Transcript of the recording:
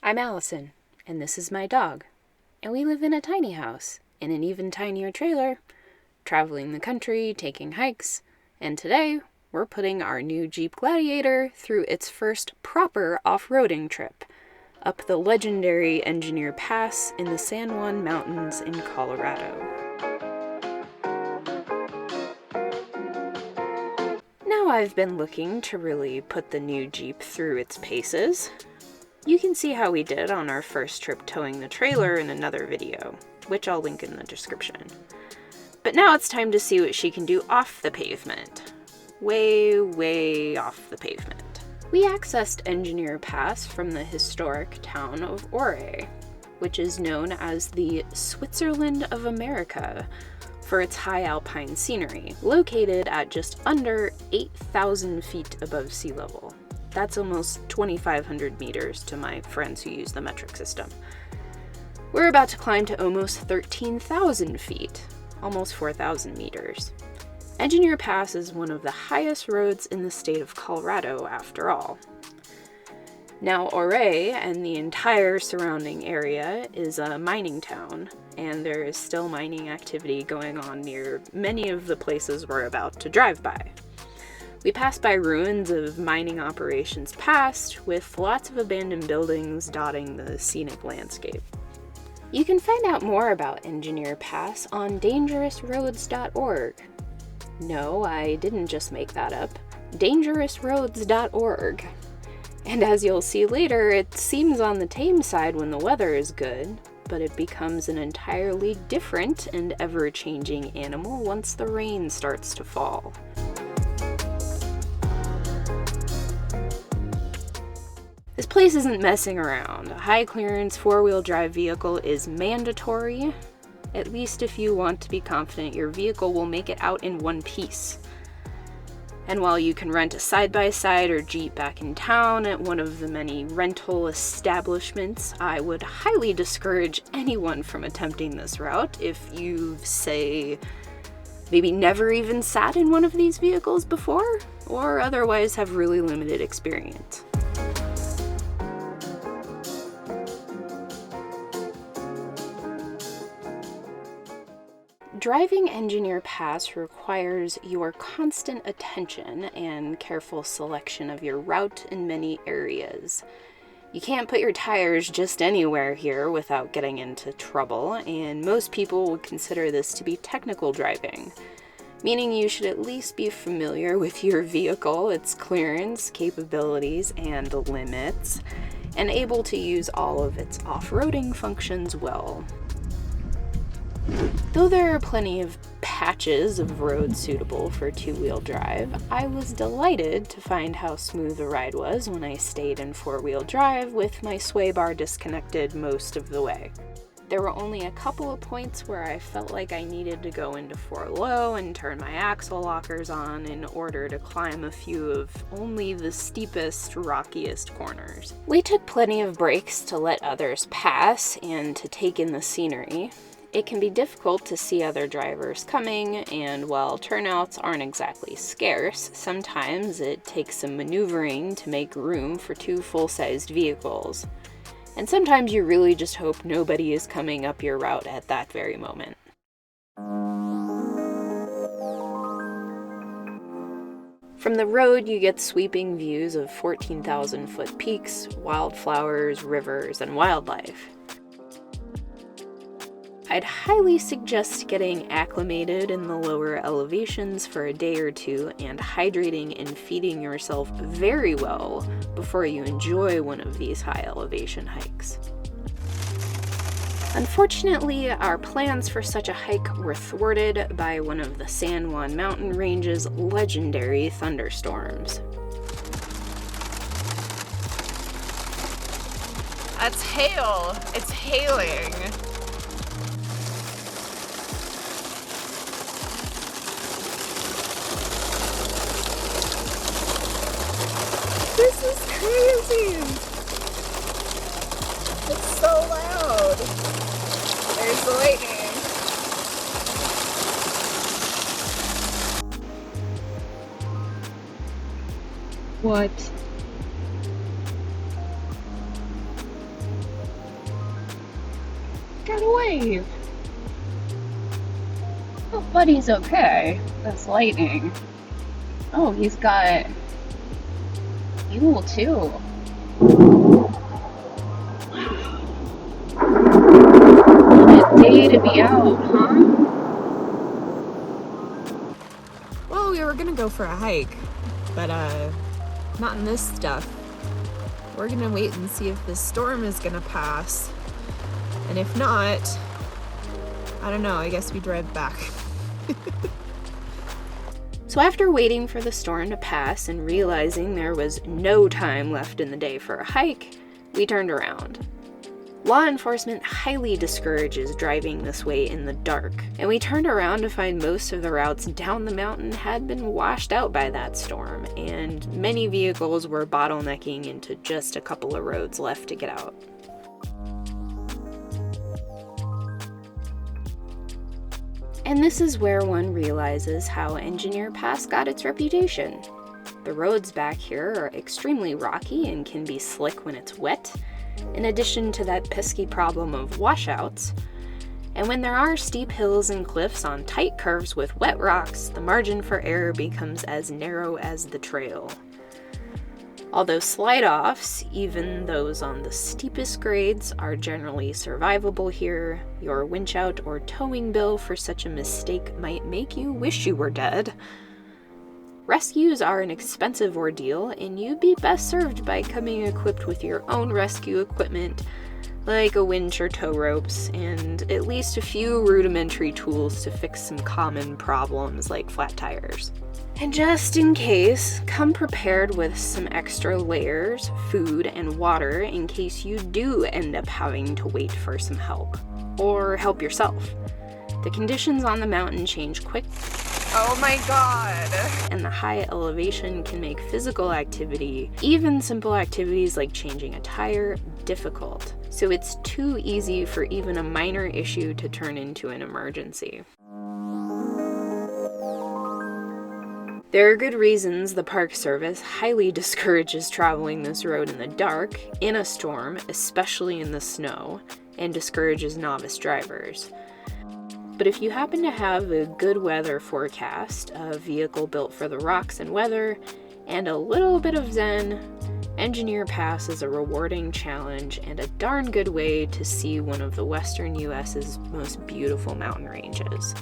I'm Allison, and this is my dog. And we live in a tiny house, in an even tinier trailer, traveling the country, taking hikes, and today we're putting our new Jeep Gladiator through its first proper off-roading trip, up the legendary Engineer Pass in the San Juan Mountains in Colorado. Now I've been looking to really put the new Jeep through its paces. You can see how we did on our first trip towing the trailer in another video, which I'll link in the description. But now it's time to see what she can do off the pavement. Way off the pavement. We accessed Engineer Pass from the historic town of Ouray, which is known as the Switzerland of America for its high alpine scenery, located at just under 8,000 feet above sea level. That's almost 2,500 meters to my friends who use the metric system. We're about to climb to almost 13,000 feet, almost 4,000 meters. Engineer Pass is one of the highest roads in the state of Colorado, after all. Now, Ouray and the entire surrounding area is a mining town, and there is still mining activity going on near many of the places we're about to drive by. We pass by ruins of mining operations past, with lots of abandoned buildings dotting the scenic landscape. You can find out more about Engineer Pass on dangerousroads.org. No, I didn't just make that up. dangerousroads.org. And as you'll see later, it seems on the tame side when the weather is good, but it becomes an entirely different and ever-changing animal once the rain starts to fall. This place isn't messing around. A high-clearance four-wheel drive vehicle is mandatory, at least if you want to be confident your vehicle will make it out in one piece. And while you can rent a side-by-side or Jeep back in town at one of the many rental establishments, I would highly discourage anyone from attempting this route if you've, say, maybe never even sat in one of these vehicles before, or otherwise have really limited experience. Driving Engineer Pass requires your constant attention and careful selection of your route in many areas. You can't put your tires just anywhere here without getting into trouble, and most people would consider this to be technical driving, meaning you should at least be familiar with your vehicle, its clearance, capabilities, and limits, and able to use all of its off-roading functions well. Though there are plenty of patches of road suitable for two-wheel drive, I was delighted to find how smooth the ride was when I stayed in four-wheel drive with my sway bar disconnected most of the way. There were only a couple of points where I felt like I needed to go into four low and turn my axle lockers on in order to climb a few of only the steepest, rockiest corners. We took plenty of breaks to let others pass and to take in the scenery. It can be difficult to see other drivers coming, and while turnouts aren't exactly scarce, sometimes it takes some maneuvering to make room for two full-sized vehicles. And sometimes you really just hope nobody is coming up your route at that very moment. From the road, you get sweeping views of 14,000-foot peaks, wildflowers, rivers, and wildlife. I'd highly suggest getting acclimated in the lower elevations for a day or two and hydrating and feeding yourself very well before you enjoy one of these high elevation hikes. Unfortunately, our plans for such a hike were thwarted by one of the San Juan Mountain Range's legendary thunderstorms. That's hail! It's hailing! This is crazy! It's so loud! There's the lightning! What? got a wave. Oh, buddy's okay. That's lightning. Oh, he's got fuel too. What a day to be out, huh? Well, we were gonna go for a hike, but not in this stuff. We're gonna wait and see if this storm is gonna pass. And if not, I don't know, I guess we drive back. So after waiting for the storm to pass and realizing there was no time left in the day for a hike, we turned around. Law enforcement highly discourages driving this way in the dark, and we turned around to find most of the routes down the mountain had been washed out by that storm, and many vehicles were bottlenecking into just a couple of roads left to get out. And this is where one realizes how Engineer Pass got its reputation. The roads back here are extremely rocky and can be slick when it's wet, in addition to that pesky problem of washouts. And when there are steep hills and cliffs on tight curves with wet rocks, the margin for error becomes as narrow as the trail. Although slide-offs, even those on the steepest grades, are generally survivable here, your winch out or towing bill for such a mistake might make you wish you were dead. Rescues are an expensive ordeal, and you'd be best served by coming equipped with your own rescue equipment, like a winch or tow ropes, and at least a few rudimentary tools to fix some common problems like flat tires. And just in case, come prepared with some extra layers, food, and water in case you do end up having to wait for some help. Or help yourself. The conditions on the mountain change quick. Oh my god! And the high elevation can make physical activity, even simple activities like changing a tire, difficult. So it's too easy for even a minor issue to turn into an emergency. There are good reasons the Park Service highly discourages traveling this road in the dark, in a storm, especially in the snow, and discourages novice drivers. But if you happen to have a good weather forecast, a vehicle built for the rocks and weather, and a little bit of zen, Engineer Pass is a rewarding challenge and a darn good way to see one of the western US's most beautiful mountain ranges.